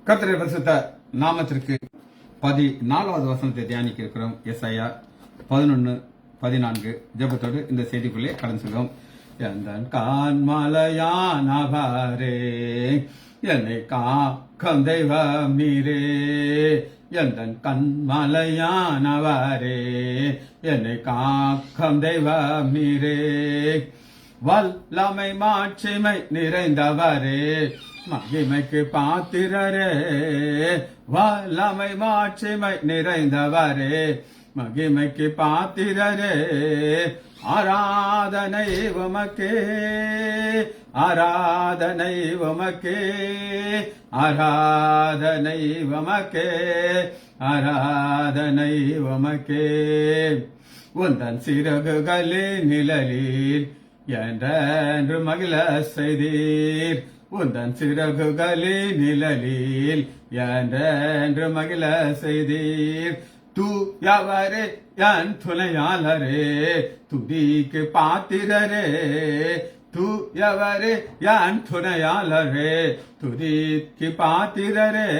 கர்த்தருடைய பரிசுத்த நாமத்திற்கு 14வது வசனத்தை தியானிக்க இருக்கிறோம். எஸ்ஐயா 11:14 ஜெபத்தோடு இந்த செய்திக்குள்ளே கடந்து செல்வோம். எந்தன் கான்மலையானவரே, என்னை காக்கும் தெய்வம் நீரே. எந்தன் கண்மலையானவரே, என்னை காக்கும் தெய்வம் நீரே. வல்லமை மாட்சிமை நிறைந்தவரே, மகிமைக்கு பாத்திரரே. வல்லமை மாட்சிமை நிறைந்தவரே, மகிமைக்கு பாத்திரரே. ஆராதனை உமக்கே, ஆராதனை உமக்கே, ஆராதனை உமக்கே, ஆராதனை உமக்கே. உந்தன் சிறகுகளே நிழலில் என்றென்று மகிழ செய்தீர். உந்தன் சிறகுகளே நிழலில் என்றென்று மகிழ செய்தீர். தூயவரே என் துணையாளரே, துதிக்கு பாத்திரரே. தூயவரே என் துணையாளரே, துதிக்கு பாத்திரரே.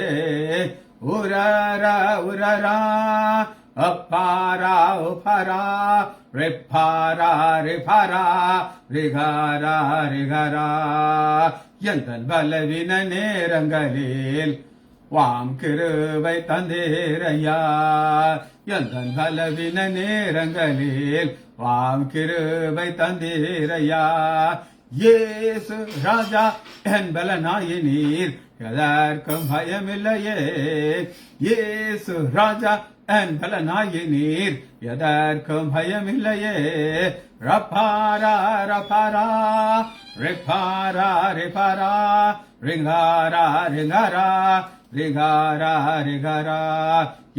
உரரா உரரா அப்பாரா உபரா ரெப்பாரா ரிபரா ரிகரா ரிகரா. எந்தன் பலவீன நேரங்களில் வாம் கிருபை தந்தேரையா. எந்தன் பலவீன நேரங்களில் வாம் கிருபை தந்தேரையா. இயேசு ராஜா என் பலனாயினீர், எதற்கும் பயமில்லையே. இயேசு ராஜா என் பலனாயினீர், எதற்கும் பயமில்லையே. ரப்பாரா ரப்பாரா ரிப்பாரா ரிபாரா ரிங்காரா ரிங்காரா ரிகாரா ரிகாரா.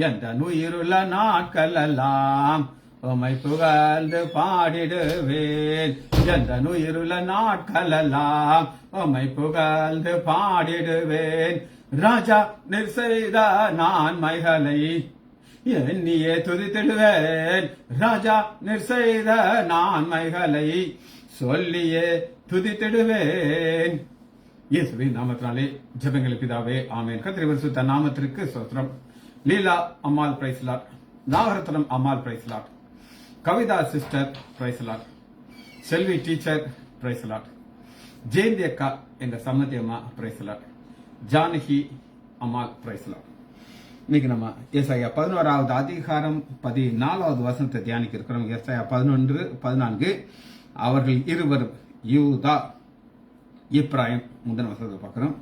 எந்த உயிருள்ள நாட்கள் எல்லாம் உம்மை புகழ்ந்து பாடிடுவேன். எந்த உயிருள்ள நாட்கள் எல்லாம் உம்மை புகழ்ந்து பாடிடுவேன். ராஜா நீர் செய்த நன்மைகளை எண்ணியே துதித்திடுவேன். ராஜா நீர் செய்த நன்மைகளை சொல்லியே துதித்திடுவேன். இயேசுவின் நாமத்தினாலே ஜெபங்கள் பிதாவே, ஆமென். கர்த்தருடைய பரிசுத்த நாமத்திற்கு ஸ்தோத்திரம். லீலா அம்மாள் பிரைஸ் லார்ட், நாகரத்னம் அம்மாள் praise Lord, Kavitha sister praise Lord, Selvi teacher praise Lord, Jayanthi அக்கா எங்க சம்மதி அம்மா பிரைஸ் லார்ட், ஜானகி அம்மாள் பிரைஸ் லார்ட். இன்னைக்கு நம்ம ஏசாயா 11வது அதிகாரம் 14வது வசனத்தை தியானிக்க இருக்கிறோம். ஏசாயா 11:14. அவர்கள் இருவரும் யூதா இப்ராஹிம், முந்தின வசனத்தை பார்க்கிறோம்.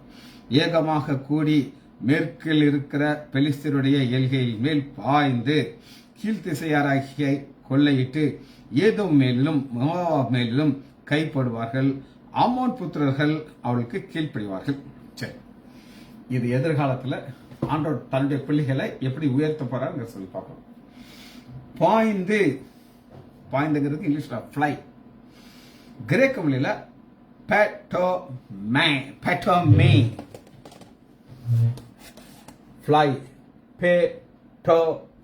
ஏகமாக கூடி மேற்கில் இருக்கிற பெலிஸ்தருடைய எல்கையில் மேல் பாய்ந்து கீழ்த்திசையாராகிய கொள்ளையிட்டு ஏதோம் மேலும் மோவாப் மேலும் கைப்படுவார்கள். அம்மோன் புத்திரர்கள் அவளுக்கு கீழ்ப்படிவார்கள். சரி, இது எதிர்காலத்தில் ஆண்டவர் தன்னுடைய பிள்ளைகளை எப்படி உயர்த்த போறாருங்க சொல்லி பார்க்கணும். பாய்ந்து, பாய்ந்துங்கிறது இங்கிலீஷ்ல ஃப்ளை, கிரேக்க மொழியில பெட்டோமே, பெட்டோமே ஃப்ளை, பெட்டோமே,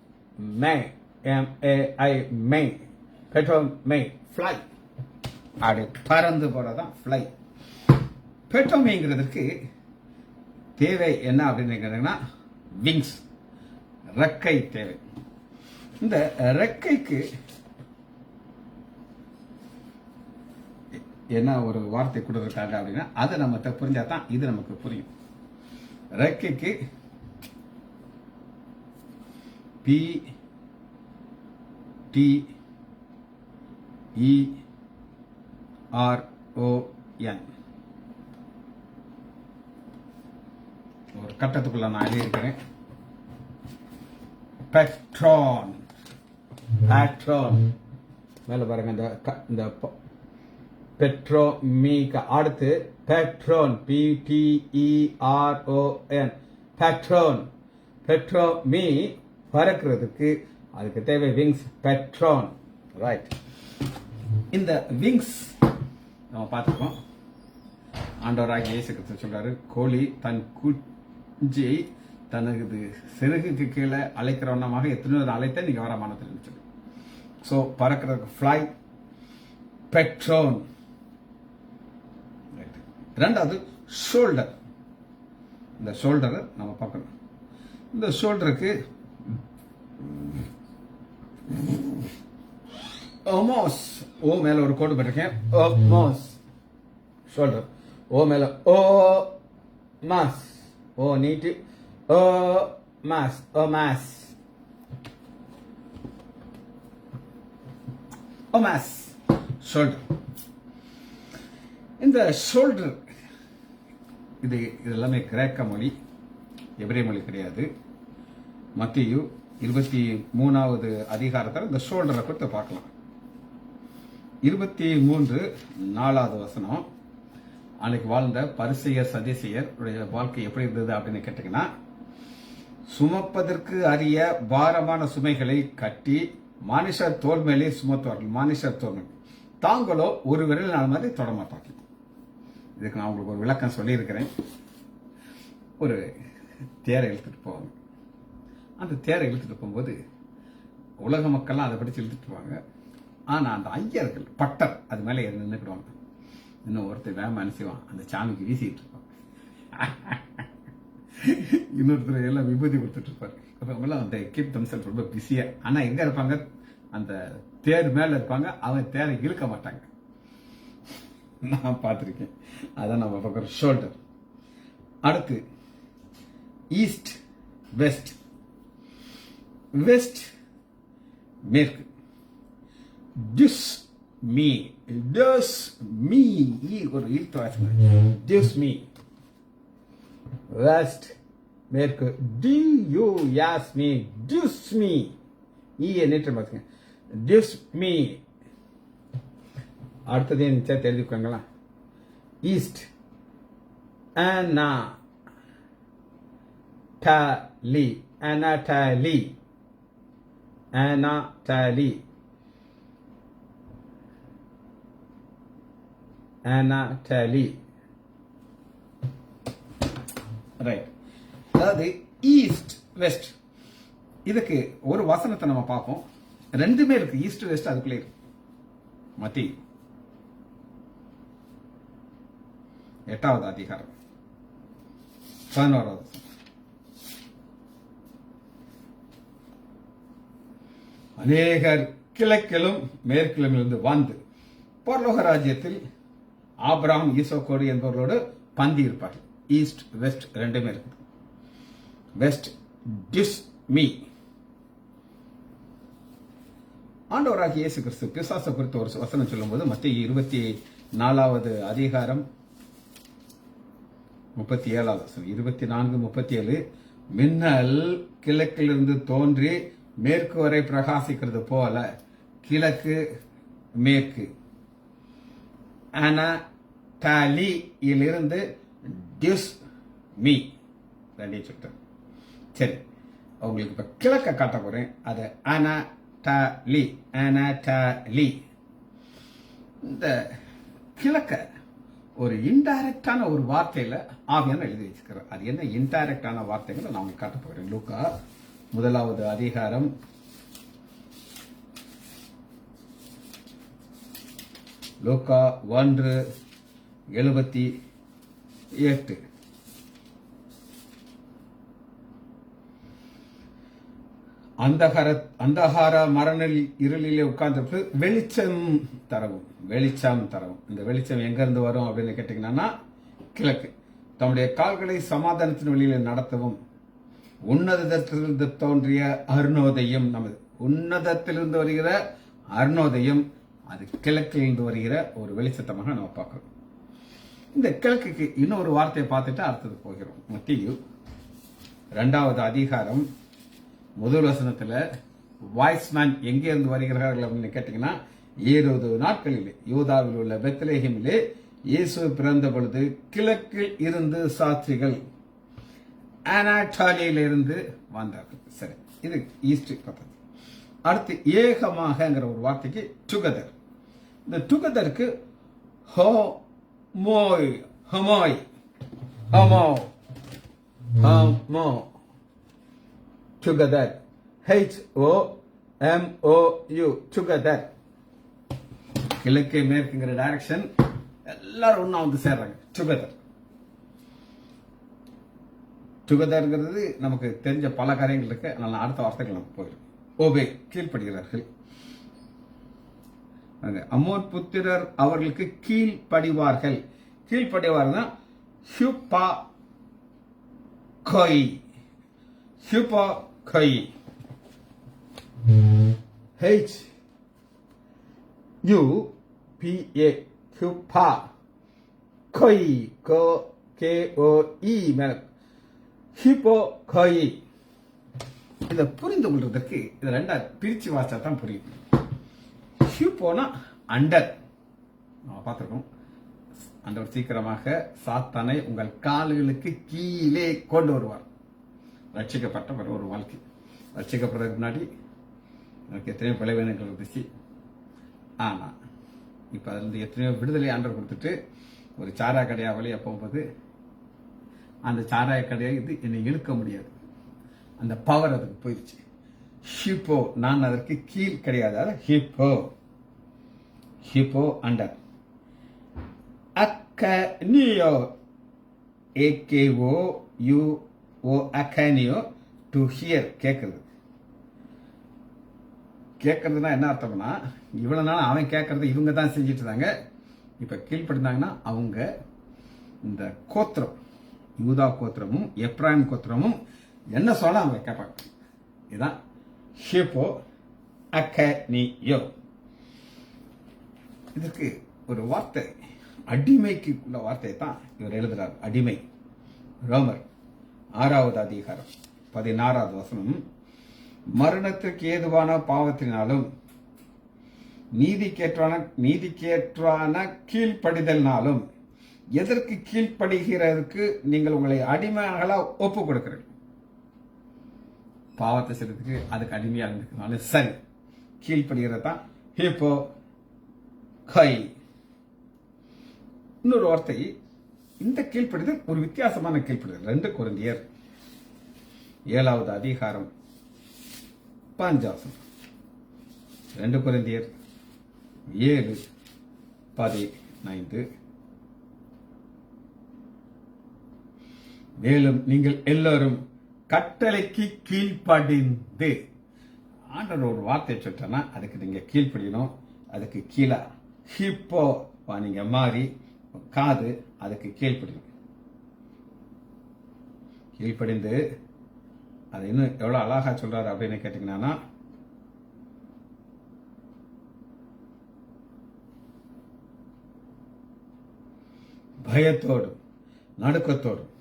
MAI மே, பெட்டோமே ஃப்ளை, அப்படி பறந்து போறதான் ஃப்ளை. பெட்டோமேங்கிறதுக்கு தேவை என்ன அப்படின்னு கேட்டீங்கன்னா விங்ஸ், ரெக்கை தேவை. இந்த ரெக்கைக்கு என்ன ஒரு வார்த்தை கொடுத்துருக்காங்க அப்படின்னா அதை நம்ம புரிஞ்சாதான் இது நமக்கு புரியும். ரெக்கைக்கு PTERON ஒரு கட்டத்துக்குள்ள நான் எழுதியிருக்கிறேன். பெட்ரோன், பெட்ரோன் மேல பாருங்க. இந்த பெட்ரோமீக்கு அடுத்து பெட்ரோன், PTERON, பெட்ரோன். பெட்ரோமீ பறக்கிறதுக்கு அதுக்கு தேவை விங்ஸ், பெட்ரோன். ரைட், இந்த விங்ஸ் நம்ம பார்த்துக்கோம். ஆண்டவராக இயேசு கிறிஸ்து சொல்றாரு, கோழி தன் குஞ்சியை தனது சிறகுக்கு கீழே அழைக்கிறவனமாக எத்தனையோ அழைத்த நீங்க வர மானத்தில் சொல்லி. ஸோ பறக்கிறதுக்கு ஃப்ளை, பெட்ரோன். ரெண்டாவது ஷோல்டர். இந்த ஷோல்டரை நம்ம பார்க்கணும். இந்த ஷோல்டருக்கு ஓமோஸ், ஓ மேல ஒரு கோடு போட்டிருக்கேன். ஓமோஸ் ஷோல்டர், ஓ மேல ஓ மாஸ், ஓ நீட்டு ஓ மாஸ், ஓ மாஸ், ஓ மாஸ் ஷோல்டர். இந்த ஷோல்டர் இது எல்லாமே கிரேக்க மொழி, எபிரேய மொழி கிடையாது. மத்தேயு 23வது அதிகாரத்தில் இந்த ஷோல்டரை கொடுத்து பார்க்கலாம். 23:4 வசனம். அன்னைக்கு வாழ்ந்த பரிசேயர் சதுசேயர் உடைய வாழ்க்கை எப்படி இருந்தது அப்படின்னு கேட்டீங்கன்னா, சுமப்பதற்கு அரிய பாரமான சுமைகளை கட்டி மனுஷர் தோல் மேலே சுமத்துவார்கள். மனுஷர் தோல் மேலே தாங்களோ ஒரு விரல் நாள் மாதிரி தொட மாட்டார்கள். இதுக்கு நான் உங்களுக்கு ஒரு விளக்கம் சொல்லியிருக்கிறேன். ஒரு தேரை இழுத்துட்டு போவாங்க. அந்த தேரை இழுத்துட்டு போகும்போது உலக மக்கள்லாம் அதை படிச்சு இழுத்துட்டு போவாங்க. ஆனா அந்த ஐயர்கள் பட்டர் அது மேலே நின்றுக்கிடுவாங்க. இன்னும் ஒருத்தர் வேம அனுப்பிச்சுவான், அந்த சாமிக்கு வீசிட்டு இருப்பாங்க. இன்னொருத்தர் எல்லாம் விபூதி கொடுத்துட்டு இருப்பாரு. அவங்கெல்லாம் அந்த கீப் தம்செல்ஸ் ரொம்ப பிஸியா. ஆனா எங்க இருப்பாங்க? அந்த தேர் மேல இருப்பாங்க. அவங்க தேரை இழுக்க மாட்டாங்க. நான் பார்த்திருக்கேன். அதான் நம்ம பார்க்குற ஷோல்டர். அடுத்து ஈஸ்ட், வெஸ்ட். வெஸ்ட் மேற்கு. டிஸ் மீ, டஸ் மீ, ஒரு ஈர்த்து வாசனை. டிஸ் மீ. வெஸ்ட் மேற்கு. டி யூ யாஸ் மீ, டிஸ் மீ. நேற்று பார்த்துங்க. டிஸ் மீ. அடுத்தது சேர்த்து எழுதிக்கோங்களா. ஈஸ்ட் அனா டாலி, அனாடாலி, அனாடாலி, அனாடாலி. ரைட். அதாவது ஈஸ்ட் வெஸ்ட். இதுக்கு ஒரு வசனத்தை நம்ம பார்ப்போம். ரெண்டுமே இருக்கு, ஈஸ்ட் வெஸ்ட் அதுக்குள்ளே இருக்கு. மத்தேயு 8வது அதிகாரம் 11வது. அநேகர் கிழக்கிலும் மேற்கிலும் இருந்து வந்து பரலோக ராஜ்யத்தில் ஆபிரகாம், ஈசோக்கோடு என்பவர்களோடு பந்தி இருப்பார்கள். ஈஸ்ட் வெஸ்ட் ரெண்டுமே இருக்கு. வெஸ்ட் டிஸ் மீ. ஆண்டவராகிய இயேசு கிறிஸ்து பிசாசை குறித்து ஒரு வசனம் சொல்லும்போது மத்தேயு 24வது அதிகாரம் 37வது வசனம். 24:37. மின்னல் கிழக்கிலிருந்து தோன்றி மேற்கு வரை பிரகாசிக்கிறது போல கிழக்கு மேற்கு. அனாடாலியிலிருந்து டிஸ் மீ. ரெண்டையும் சொல்லிட்டேன். சரி, உங்களுக்கு இப்ப கிழக்க காட்ட போறேன். அது அனாடாலி, அனாடாலி. இந்த கிழக்க ஒரு இன்டைரக்டான ஒரு வார்த்தையில ஆவியான எழுதி வச்சுக்கிறேன். அது என்ன இன்டைரக்டான வார்த்தைகளை நான் உங்களுக்கு காட்ட போகிறேன். லூக்கா 1வது அதிகாரம் 1:78. அந்தகார மரணல் இருளிலே உட்கார்ந்து வெளிச்சம் தரவும், வெளிச்சம் தரவும். இந்த வெளிச்சம் எங்க இருந்து வரும் அப்படின்னு கேட்டீங்கன்னா, கிழக்கு. தம்முடைய கால்களை சமாதானத்தின் வழியில நடத்தவும், உன்னதத்திலிருந்து தோன்றிய அருணோதயம். நமது உன்னதத்திலிருந்து வருகிற அருணோதயம், அது கிழக்கிலிருந்து வருகிற ஒரு வெளிச்சத்தமாக நம்ம பார்க்கிறோம். இந்த கிழக்குக்கு இன்னொரு வார்த்தையை பார்த்துட்டு அடுத்தது போகிறோம். மத்தேயு 2வது அதிகாரம் 1 வசனத்துல வாய்ஸ்மேன் எங்கே இருந்து வருகிறார்கள் அப்படின்னு கேட்டீங்கன்னா, 70 நாட்களிலே யூதாவில் உள்ள பெத்லெஹேமிலே இயேசு பிறந்த பொழுது கிழக்கில் இருந்து சாட்சிகள் அனாடாலியிலிருந்து வந்தார்கள். சரி, இது ஈஸ்ட் பத்தி. அடுத்து ஏகமாகங்கிற ஒரு வார்த்தைக்கு டுகெதர். இந்த டுகெதருக்கு ஹோமோய், ஹமோய், ஹமோ, ஹமோ, together. HOMOU, together. கிழக்கு மேற்குங்கிற டைரக்ஷன் எல்லாரும் ஒண்ணா வந்து சேர்றாங்க. டுகெதர். டுகெதர்ங்கிறது நமக்கு தெரிஞ்ச பல காரியங்கள் இருக்கு. அதனால அடுத்த வார்த்தைகள் நமக்கு போயிடும். ஓபே கீழ்ப்படுகிறார்கள். அம்மோன் புத்திரர் அவர்களுக்கு கீழ்ப்படிவார்கள். கீழ்ப்படிவார்கள் ஹியூபா கொய். ஹியூபா கொய். H U P A ஹியூபா கொய். K O E மேல ஹிப்போ கொய். இதை புரிந்து கொள்றதுக்கு இதை ரெண்டா பிரிச்சு வாசிச்சா தான் புரியும். ஹியூப்போனா அண்டர், நம்ம பார்த்துருக்கோம். அண்டவர் சீக்கிரமாக சாத்தானை உங்கள் கால்களுக்கு கீழே கொண்டு வருவார். ரட்சிக்கப்பட்ட ஒரு வாழ்க்கை. ரட்சிக்கப்படுறதுக்கு முன்னாடி எனக்கு எத்தனையோ பலவீனங்கள் இருந்துச்சு. ஆனா இப்ப அதுல இருந்து எத்தனையோ விடுதலை ஆண்டவர் கொடுத்துட்டு ஒரு சாரா கடையா வழியா போகும்போது அந்த சாராய கடையை இது என்னை இழுக்க முடியாது. அந்த பவர் அதுக்கு போயிடுச்சு. ஹிப்போ, நான் அதற்கு கீழ் கிடையாது. ஹிப்போ ஹிப்போ அண்டர். அக்கனியோ ஏகேஓ யூஓ அக்கனியோ டு ஹியர் கேட்கறது. கேட்கறதுனா என்ன அர்த்தம்னா, இவ்வளவு நாள் அவன் கேட்கறது இவங்க தான் செஞ்சுட்டு இருந்தாங்க. இப்ப கீழ்படுத்தாங்கன்னா அவங்க இந்த கோத்திரம், யூதா கோத்திரமும் எப்ராயிம் கோத்திரமும் என்ன சொல்ல அவங்க கேட்பாங்க. இதுதான் ஹிப்போ அக்கனியோ. இதற்கு ஒரு வார்த்தை, அடிமைக்கு உள்ள வார்த்தையை தான் இவர் எழுதுறார். அடிமை. ரோமர் 6வது அதிகாரம் 16வது வசனம். மரணத்திற்கு ஏதுவான பாவத்தினாலும் நீதிக்கேற்றான கீழ்ப்படிதல்னாலும் எதற்கு கீழ்ப்படுகிறதுக்கு நீங்கள் உங்களை அடிமையாக ஒப்பு கொடுக்கிறீர்கள். பாவத்தை செய்யறதுக்கு அதுக்கு அடிமையா இருந்துக்கிறதுனால சரி, கீழ்ப்படுகிறது தான் ஹிப்போ கை. இன்னொரு வார்த்தை, இந்த கீழ்ப்படுதல் ஒரு வித்தியாசமான கீழ்ப்படுதல். 2 கொரிந்தியர் 7வது அதிகாரம் 5 2 கொரிந்தியர் 7:15. மேலும் நீங்கள் எல்லாரும் கட்டளைக்கு கீழ்ப்படிந்து. ஆண்டவர் ஒரு வார்த்தை சொல்லிட்டா அதுக்கு நீங்க கீழ்ப்படியணும். அதுக்கு கீழே ஹிப்போ நீங்க மாறி காது அதுக்கு கீழ்ப்படியும். கீழ்ப்படிந்து அது இன்னும் எவ்வளவு அழகா சொல்றாரு அப்படின்னு கேட்டீங்கன்னா, பயத்தோடும் நடுக்கத்தோடும்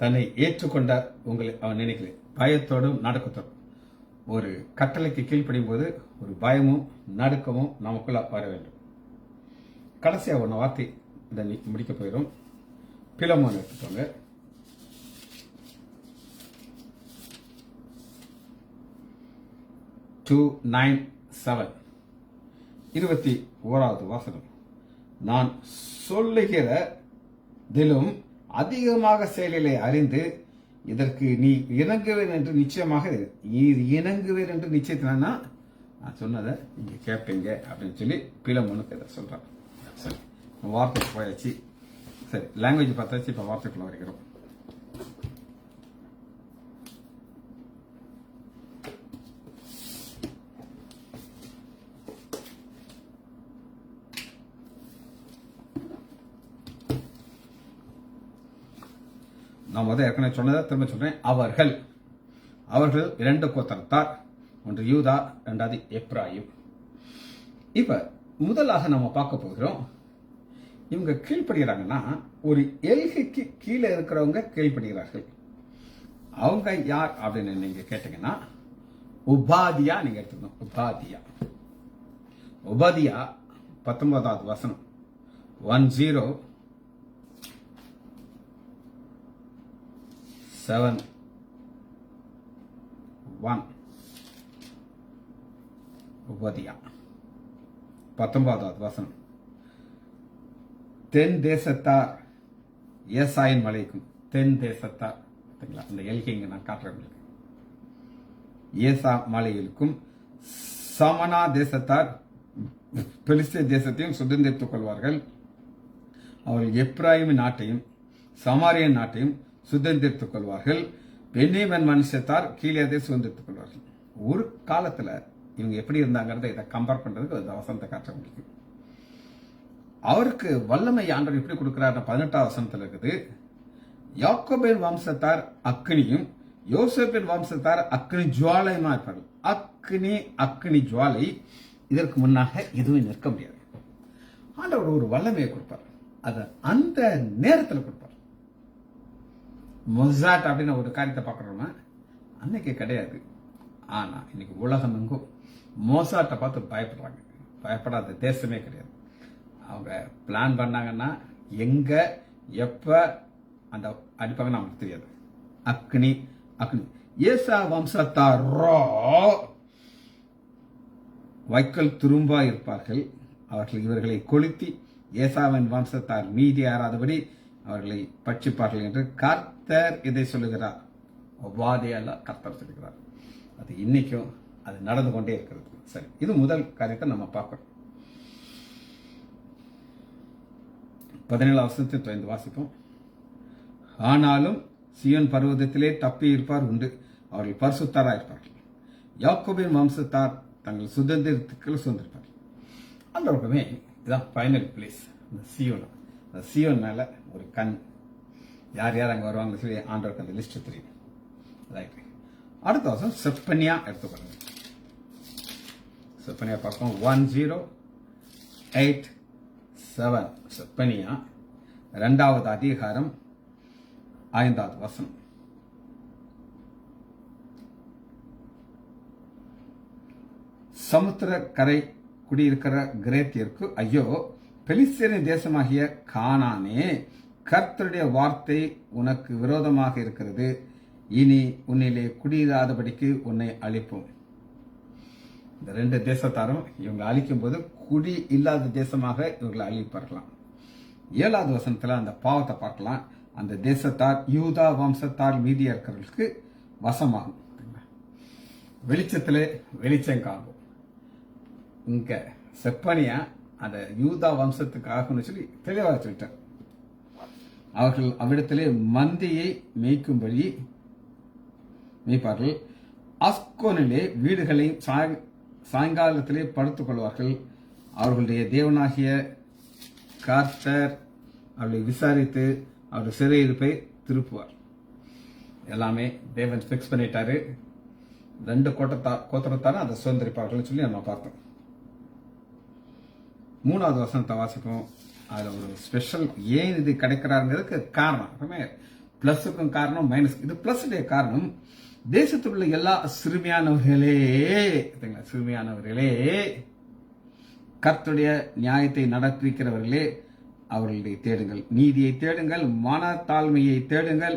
தன்னை ஏற்றுக்கொண்ட உங்களை அவன் நினைக்கல. பயத்தோடும் நடுக்கத்தோடும் ஒரு கட்டளைக்கு கீழ்ப்படியும் போது ஒரு பயமும் நடுக்கமும் நமக்குள்ள வர வேண்டும். கடைசியா ஒன்று வார்த்தை இதை முடிக்க போயிடும். பிலமோன் எடுத்துக்கோங்க. 2:9-7 21வது வசனம். நான் சொல்லுகிறதிலும் அதிகமாக செயலிலே அறிந்து இதற்கு நீ இணங்குவேன் என்று நிச்சயமாக இணங்குவேன் என்று நிச்சயத்தினா நான் சொன்னதை நீங்க கேட்பீங்க அப்படின்னு சொல்லி பிலமோனுக்கு இதை சொல்றான். சரி, வார்த்தைக்கு போயாச்சு. சரி, லாங்குவேஜ் பார்த்தாச்சு. இப்ப வார்த்தைக்குள்ள வருகிறோம். நான் ஏற்கனவே சொன்னதை திரும்ப சொல்றேன். அவர்கள் 2 கோத்திரத்தார். ஒன்று யூதா, 2வது எப்ராயிம். இப்ப முதலாக நம்ம பார்க்க போகிறோம். இவங்க கீழ்ப்படுகிறாங்கன்னா ஒரு எல்கைக்கு கீழே இருக்கிறவங்க கீழ்ப்படுகிறார்கள். அவங்க யார் அப்படின்னு நீங்க கேட்டீங்கன்னா உபாதியா நீங்க எடுத்துக்கணும். உபாதியா 19வது வசனம் 10:7-1. உபாதியா 19வது வசனம். தென் தேசத்தார் ஏசாயின் மலைக்கும். தென் தேசத்தார் அந்த எல்கைங்க நான் காட்டுறேன். ஏசா மலையிலுக்கும் சமனா தேசத்தார் பெலிஸ்தே தேசத்தையும் சுதந்திரித்துக் கொள்வார்கள். அவர்கள் எப்ராயிம் நாட்டையும் சமாரியன் நாட்டையும் சுதந்திரித்துக் கொள்வார்கள். பென்யமீன் வம்சத்தார் கீலேயாத்தை சுதந்திரித்துக் கொள்வார்கள். ஒரு காலத்துல இவங்க எப்படி இருந்தாங்கிறத இதை கம்பேர் பண்றதுக்கு அந்த வசனத்தை காட்ட முடியும். அவருக்கு வல்லமை ஆண்டவர் எப்படி கொடுக்கிறார் 18ஆம் வசனத்துல இருக்குது. யாக்கோபின் வம்சத்தார் அக்னியும் யோசேப்பின் வம்சத்தார் அக்னி ஜுவாலையுமா இருப்பார்கள். அக்னி ஜுவாலை இதற்கு முன்னாக எதுவும் நிற்க முடியாது. ஆண்டவர் ஒரு வல்லமையை கொடுப்பார். அதை அந்த நேரத்தில் கொடுப்பார். மொசாட் அப்படின்னு ஒரு காரியத்தை பார்க்கறோம்னா அன்னைக்கு கிடையாது. ஆனா இன்னைக்கு உலகம் எங்கும் மொசாட்டை பார்த்து பயப்படுறாங்க. பயப்படாத தேசமே கிடையாது. அவங்க பிளான் பண்ணாங்கன்னா எங்க எப்ப அந்த அடிப்பாங்கன்னு அவங்களுக்கு தெரியாது. அக்னி ஏசா வம்சத்தார் வைக்கல் துரும்பா இருப்பார்கள். அவர்கள் இவர்களை கொளுத்தி ஏசாவின் வம்சத்தார் மீதி ஆறாதபடி அவர்களை பட்சிப்பார்கள் என்று கர்த்தர் இதை சொல்லுகிறார். ஒவ்வாதையால கர்த்தர் சொல்லுகிறார். அது இன்னைக்கும் அது நடந்து கொண்டே இருக்கிறது. சரி, இது முதல் காரியத்தை நம்ம பார்க்கிறோம். 17 வசனத்தை தொடர்ந்து வாசிப்போம். ஆனாலும் சியோன் பர்வதத்திலே தப்பி இருப்பார் உண்டு. அவர்கள் பரிசுத்தராக இருப்பார்கள். யாக்கோபின் வம்சத்தார் தங்கள் சுதந்திரத்துக்கள் சுதந்திருப்பார்கள். அந்த பக்கமே இதுதான் ஃபைனல் பிளேஸ். இந்த சியோன் மேல ஒரு கண். யார் யார் அங்க வருவாங்க சொல்லி ஆண்டவருக்கு அந்த லிஸ்ட் தெரியும். ரைட். அடுத்த வருஷம் செப்பனியா எடுத்துக்கொள்ளுங்க. செப்பனியா பார்ப்போம். 1087 செப்பனியா 2வது அதிகாரம் 5வது வசனம். சமுத்திர கரை குடியிருக்கிற கிரேத்தியருக்கு ஐயோ, பெலிஸ்தரின் தேசமாகிய கானானே, கர்த்தருடைய வார்த்தை உனக்கு விரோதமாக இருக்கிறது. இனி உன்னிலே குடியிராதபடிக்கு உன்னை அழிப்போம். இந்த 2 தேசத்தாரும் இவங்க அழிக்கும் போது குடி இல்லாத தேசமாக இவங்களை அழிப்பார்களாம். 7வது வசனத்துல அந்த பாவத்தை பார்க்கலாம். அந்த தேசத்தார் யூதா வம்சத்தார் மீதியா இருக்கிறவர்களுக்கு வசமாகும். வெளிச்சத்திலே வெளிச்சம் காணும். இங்க செப்பனியா அந்த யூதா வம்சத்துக்காக சொல்லி தெளிவாக சொல்லிட்டார். அவர்கள் அவ்விடத்திலே மந்தியை மேய்க்கும்படி மேய்ப்பார்கள். அஸ்கோனிலே வீடுகளை சாயங்காலத்திலே படுத்துக் கொள்வார்கள். அவர்களுடைய தேவனாகிய கர்த்தர் அவர்களை விசாரித்து அவருடைய சிறையிருப்பை திருப்புவார். எல்லாமே தேவன் பிக்ஸ் பண்ணிட்டாரு. 2 கோத்திரத்தாரும் அதை சுதந்திரிப்பார்கள் சொல்லி நம்ம பார்த்தோம். 3வது வசனத்தை வாசிப்போம். அதுல ஒரு ஸ்பெஷல் ஏன் இது கிடைக்கிறாருங்கிறதுக்கு காரணம் பிளஸுக்கும் காரணம் மைனஸ். இது பிளஸ் காரணம் தேசத்தில் உள்ள எல்லா சிறுமியானவர்களே கர்த்தருடைய நியாயத்தை நடப்பிக்கிறவர்களே அவர்களுடைய தேடுங்கள், நீதியை தேடுங்கள், மனத்தாழ்மையை தேடுங்கள்,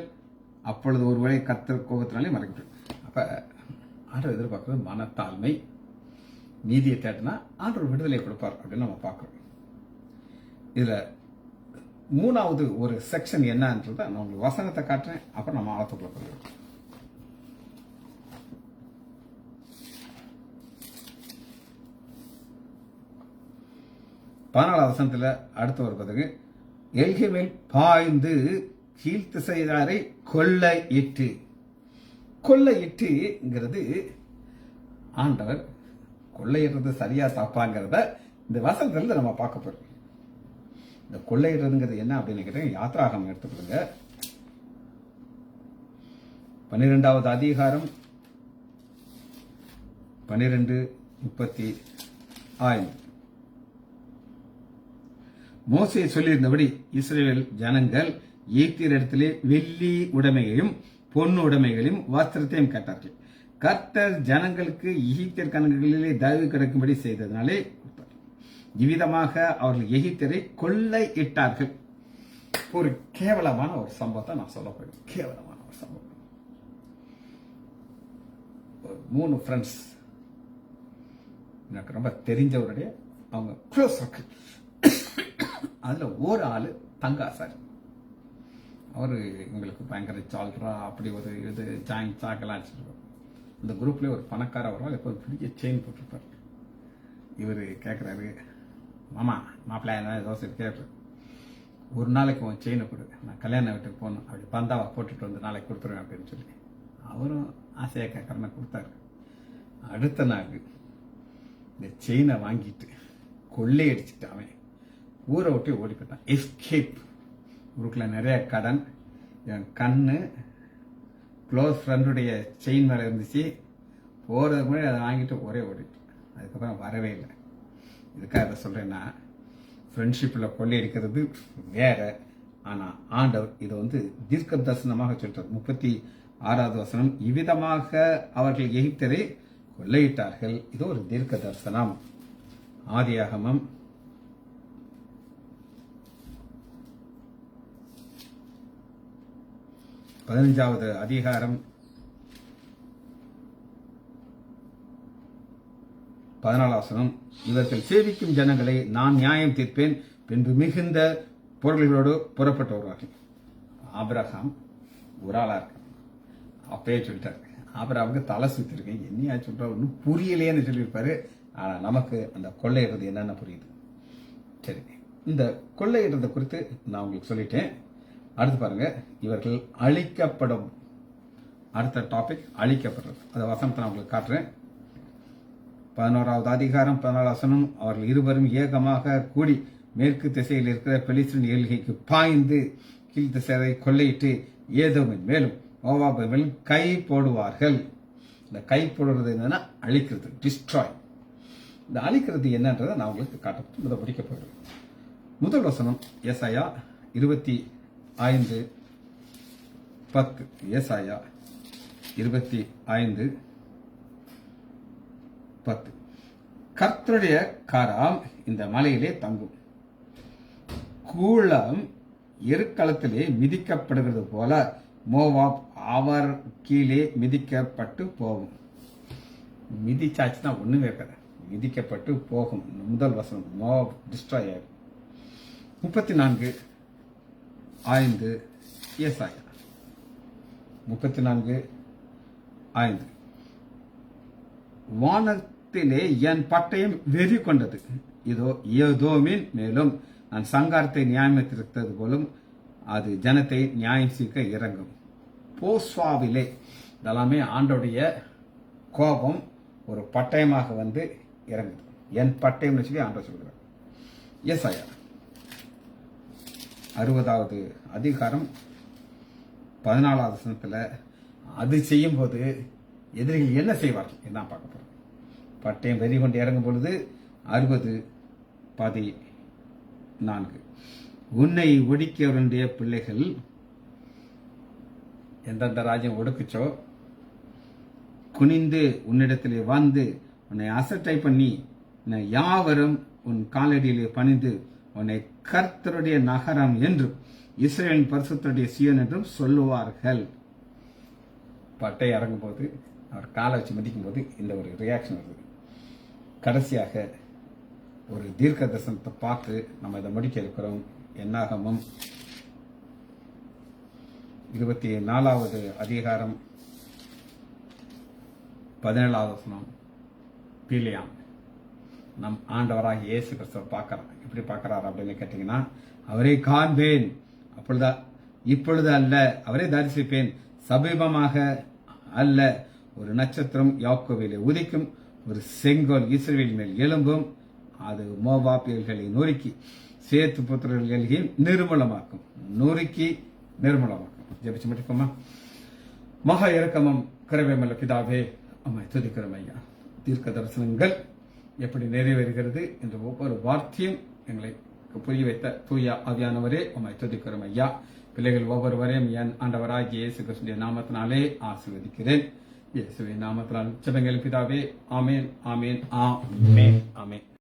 அப்பொழுது ஒருவேளை கர்த்தர் கோபத்தினாலே மறைக்கப்படும். அப்ப ஆண்டவர் எதிர்பார்க்கிறது மனத்தாழ்மை, நீதியை தேடினா ஆண்டவர் விடுதலை கொடுப்பார் அப்படின்னு நம்ம பார்க்கிறோம். இதுல 3வது ஒரு செக்ஷன் என்னன்றத நான் உங்களுக்கு வசனத்தை காட்டுறேன். அப்புறம் நம்ம ஆழத்துக்குள்ள போகிறோம். வசனத்துல அடுத்து வருவதுக்கு எல்கேமேல் பாய்ந்து கீழ்த்திசையாரை கொள்ளையிட்டுங்கிறது ஆண்டவர் கொள்ளையிடுறது சரியா தப்பாங்கிறத இந்த வசனத்துல நம்ம பார்க்க போறோம். இந்த கொள்ளையிடுறதுங்கிறது என்ன அப்படின்னு கேட்டீங்க, யாத்ராகமம் எடுத்துக்கொள்ளுங்க. 12வது அதிகாரம் 12:35. மோசே சொல்லியிருந்தபடி இஸ்ரவேல் ஜனங்கள் எகிப்தியரிடத்திலே வெள்ளி உடைமைகளையும் பொன் உடைமைகளையும் வஸ்திரத்தையும் கேட்டார்கள். கர்த்தர் ஜனங்களுக்கு எகிப்தியர் கணக்குகளிலே தயவு கிடைக்கும்படி செய்ததினாலே இவ்விதமாக அவர்கள் எகிப்தியரை கொள்ளையிட்டார்கள். ஒரு கேவலமான ஒரு சம்பவத்தை நான் சொல்ல போறேன். கேவலமான ஒரு சம்பவம். 3 ஃப்ரெண்ட்ஸ் எனக்கு ரொம்ப தெரிஞ்சவருடைய அவங்க க்ளோஸ் சர்க்கிள். அதுல ஒரு ஆளு தங்காசாரி. அவரு எங்களுக்கு பயங்கர சால்ரா அப்படி ஒரு இது ஜாயின் சாக்கெல்லாம் வச்சிருப்பார். இந்த குரூப்ல ஒரு பணக்கார வருவாங்க, இப்போ ஒரு பெரிய செயின் போட்டிருப்பார். இவர் கேட்குறாரு, மாமா மாப்பிள்ளை என்ன தோசை கேட்குறாரு. ஒரு நாளைக்கு உன் செயினை கொடு, நான் கல்யாண வீட்டுக்கு போகணும், அப்படி பந்தாவை போட்டுட்டு வந்து நாளைக்கு கொடுத்துருவேன் அப்படின்னு சொல்லி அவரும் ஆசையாக கேட்கறனா கொடுத்தாரு. அடுத்த நாள் இந்த செயினை வாங்கிட்டு கொள்ளையடிச்சிட்டு அவன் ஊரை விட்டு ஓடி போயிட்டான். எஸ்கேப். ஊருக்குள்ள நிறைய கடன், என் கண்ணு க்ளோஸ் ஃப்ரெண்டுடைய செயின் மேலே இருந்துச்சு. போகிறதுக்கு முன்னாடி அதை வாங்கிட்டு ஒரே ஓடிட்டு அதுக்கப்புறம் வரவே இல்லை. இதுக்காக அதை சொல்கிறேன்னா, ஃப்ரெண்ட்ஷிப்பில் கொள்ளையடிக்கிறது வேற. ஆனால் ஆண்டவர் இதை தீர்க்க தரிசனமாக சொல்றார். 36வது வசனம், இவ்விதமாக அவர்கள் எகிப்தரை கொள்ளையிட்டார்கள். இது ஒரு தீர்க்க தரிசனம். ஆதியாகமம் 15வது அதிகாரம் 14வது வசனம், இவர்கள் சேவிக்கும் ஜனங்களை நான் நியாயம் தீர்ப்பேன், பின்பு மிகுந்த பொருள்களோடு புறப்பட்டு வருவார்கள். ஆபிரகாம் ஒரு ஆளா இருக்க அப்பயே சொல்லிட்டாரு. ஆபிரகாமுக்கு தலை சுத்திருக்கு, என்னையா சொல்ற ஒன்றும் புரியலையேன்னு சொல்லியிருப்பாரு. ஆனா நமக்கு அந்த கொள்ளையிடுறது என்னன்னு புரியுது. சரி, இந்த கொள்ளையிடுறத குறித்து நான் உங்களுக்கு சொல்லிட்டேன். அடுத்து பாருங்க, இவர்கள் அழிக்கப்படும். அடுத்த டாபிக் அழிக்கப்படுறது. அந்த வசனத்தை நான் உங்களுக்கு காட்டுறேன். 11வது அதிகாரம் 14வது வசனம், அவர்கள் இருவரும் ஏகமாக கூடி மேற்கு திசையில் இருக்கிற பெலிஸ்தீன் எல்கைக்கு பாய்ந்து கீழ் திசையை கொள்ளையிட்டு ஏதோமின் மேலும் மோவாபின் மேலும் கை போடுவார்கள். இந்த கை போடுறது என்னன்னா அழிக்கிறது, டிஸ்ட்ராய். இந்த அழிக்கிறது என்னன்றதை நான் உங்களுக்கு காட்ட இதை படிக்க போகிறேன். முதல் வசனம் ஏசாயா 25:10. ஏசாயா 25:10. கர்த்தருடைய கரம் இந்த மலையிலே தங்கும், கூளம் எருக்களத்திலே மிதிக்கப்படுகிறது போல மோவாப் அவர் கீழே மிதிக்கப்பட்டு போகும். மிதிச்சாச்சுன்னா ஒண்ணுமே இருக்காது, மிதிக்கப்பட்டு போகும். முதல் வசனம் மோவாப் டிஸ்ட்ராய் ஆகும். 34:5 ஏசாயா 34:5. வானத்திலே என் பட்டயம் வெறி கொண்டது, இதோ ஏதோமின் மேலும் நான் சங்காரத்தை நியாயத்திருத்தது போலும் அது ஜனத்தை நியாயம் சீர்க்க இறங்கும். போஸ்வாவிலே இதெல்லாமே ஆண்டோடைய கோபம் ஒரு பட்டயமாக இறங்குது. என் பட்டயம்னு சொல்லி ஆண்டவர் சொல்கிறார். ஏசாயா 60வது அதிகாரம் 14வது வசனத்துல அது செய்யும் போது எதிரிகள் என்ன செய்வார்கள் என்ன பார்க்க போறோம். பட்டயம் வெறி கொண்டு இறங்கும் பொழுது 60:14, உன்னை ஒடுக்கியவருடைய பிள்ளைகள் எந்தெந்த ராஜ்யம் ஒடுக்குச்சோ குனிந்து உன்னிடத்திலே வந்து உன்னை அசட்டை பண்ணி யாவரும் உன் காலடியிலே பணிந்து உன்னை கர்த்தருடைய நகரம் என்றும் இஸ்ரேலின் பரிசுத்தருடைய சீயோன் என்றும் சொல்லுவார்கள். பட்டை இறங்கும் போது அவர் காலை வச்சு மதிக்கும் போது இந்த ஒரு ரியாக்ஷன் வருது. கடைசியாக ஒரு தீர்க்க தரிசனத்தை பார்த்து நம்ம இதை முடிக்க இருக்கிறோம். என்னாகமம் 24வது அதிகாரம் 17வது வசனம். பீலியாம் நம் ஆண்டவராக இயேசு கிறிஸ்துவை பார்க்கிறார். எப்படி பார்க்கிறார் அப்படின்னு கேட்டீங்கன்னா, அவரை காண்பேன் இப்பொழுது அல்ல, அவரை தரிசிப்பேன் சமீபமாக அல்ல. ஒரு நட்சத்திரம் யாக்கோபிலே உதிக்கும், ஒரு செங்கோல் இஸ்ரவேல் மேல் எழும்பும், அது மோவாபியர்களை நொறுக்கி சேத்து புத்திரர்களையும் நிர்மூலமாக்கும். நொறுக்கி நிர்மூலமாக்கும். ஜெபிச்சு முடிப்போமா? மகா இரக்கமும் கிருபையுமுள்ள பிதாவே, அம்மா துதிக்கிறோம் ஐயா. தீர்க்க தரிசனங்கள் எப்படி நிறைவேறுகிறது என்ற ஒவ்வொரு வார்த்தையும் எங்களை புரிய வைத்த தூய ஆவியானவரே, உம்மை துதிக்கிறோம் ஐயா. பிள்ளைகள் ஒவ்வொருவரையும் என் ஆண்டவராகிய இயேசு கிறிஸ்துவின் நாமத்தினாலே ஆசீர்வதிக்கிறேன். இயேசுவின் நாமத்தினால் ஜெபங்கள் பிதாவே. ஆமென், ஆமென், ஆமென், ஆமென்.